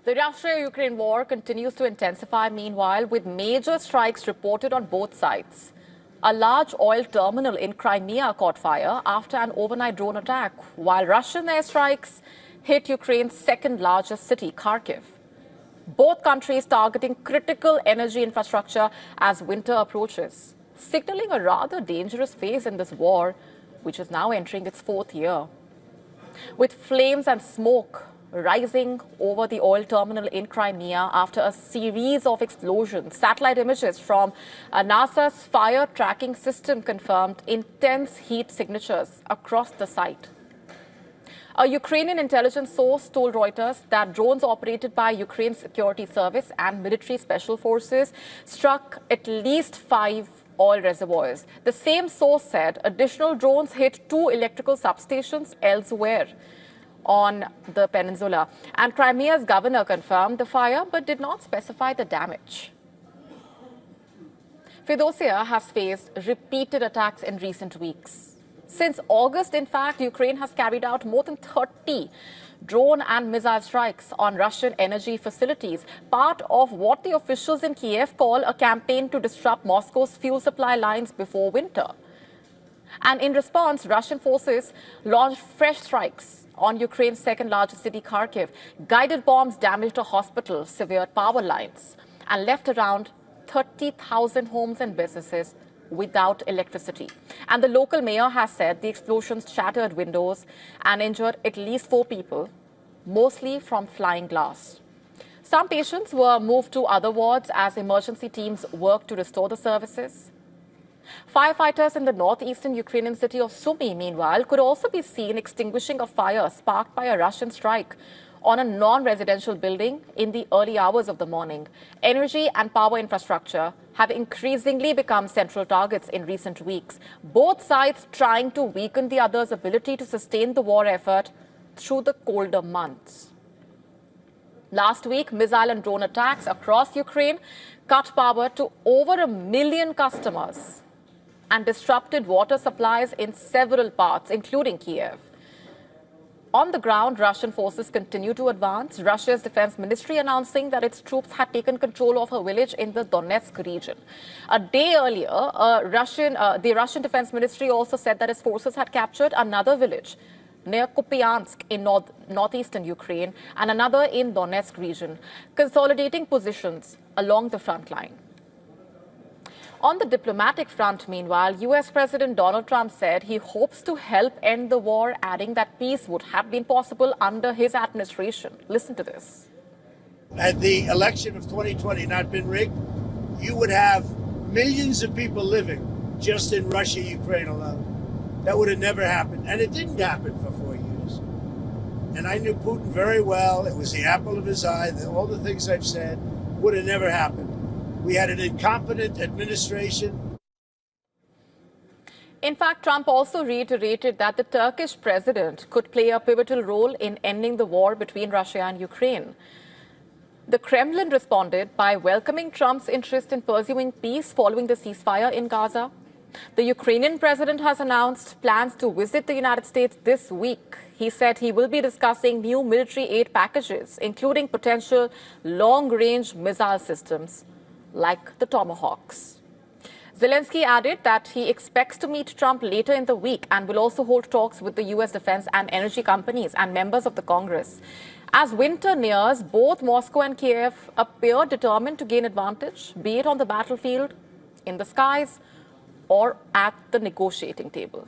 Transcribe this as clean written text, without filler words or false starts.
The Russia-Ukraine war continues to intensify meanwhile, with major strikes reported on both sides. A large oil terminal in Crimea caught fire after an overnight drone attack, while Russian airstrikes hit Ukraine's second-largest city, Kharkiv. Both countries targeting critical energy infrastructure as winter approaches, signaling a rather dangerous phase in this war, which is now entering its fourth year. With flames and smoke rising over the oil terminal in Crimea after a series of explosions, satellite images from NASA's fire tracking system confirmed intense heat signatures across the site. A Ukrainian intelligence source told Reuters that drones operated by Ukraine's security service and military special forces struck at least 5 oil reservoirs. The same source said additional drones hit 2 electrical substations elsewhere on the peninsula. And Crimea's governor confirmed the fire but did not specify the damage. Feodosia has faced repeated attacks in recent weeks. Since August, in fact, Ukraine has carried out more than 30 drone and missile strikes on Russian energy facilities, part of what the officials in Kiev call a campaign to disrupt Moscow's fuel supply lines before winter. And in response, Russian forces launched fresh strikes on Ukraine's second-largest city, Kharkiv. Guided bombs damaged a hospital, severed power lines, and left around 30,000 homes and businesses without electricity. And the local mayor has said the explosions shattered windows and injured at least 4 people, mostly from flying glass. Some patients were moved to other wards as emergency teams worked to restore the services. Firefighters in the northeastern Ukrainian city of Sumy, meanwhile, could also be seen extinguishing a fire sparked by a Russian strike on a non-residential building in the early hours of the morning. Energy and power infrastructure have increasingly become central targets in recent weeks, both sides trying to weaken the other's ability to sustain the war effort through the colder months. Last week, missile and drone attacks across Ukraine cut power to over 1 million customers and disrupted water supplies in several parts, including Kiev. On the ground, Russian forces continue to advance. Russia's defense ministry announcing that its troops had taken control of a village in the Donetsk region. A day earlier, the Russian defense ministry also said that its forces had captured another village near Kupiansk in northeastern Ukraine and another in Donetsk region, consolidating positions along the front line. On the diplomatic front, meanwhile, U.S. President Donald Trump said he hopes to help end the war, adding that peace would have been possible under his administration. Listen to this. Had the election of 2020 not been rigged, you would have millions of people living just in Russia, Ukraine alone. That would have never happened. And it didn't happen for 4 years. And I knew Putin very well. It was the apple of his eye. All the things I've said would have never happened. We had an incompetent administration. In fact, Trump also reiterated that the Turkish president could play a pivotal role in ending the war between Russia and Ukraine. The Kremlin responded by welcoming Trump's interest in pursuing peace following the ceasefire in Gaza. The Ukrainian president has announced plans to visit the United States this week. He said he will be discussing new military aid packages, including potential long-range missile systems like the Tomahawks. Zelensky added that he expects to meet Trump later in the week and will also hold talks with the U.S. defense and energy companies and members of the Congress. As winter nears, both Moscow and Kiev appear determined to gain advantage, be it on the battlefield, in the skies, or at the negotiating table.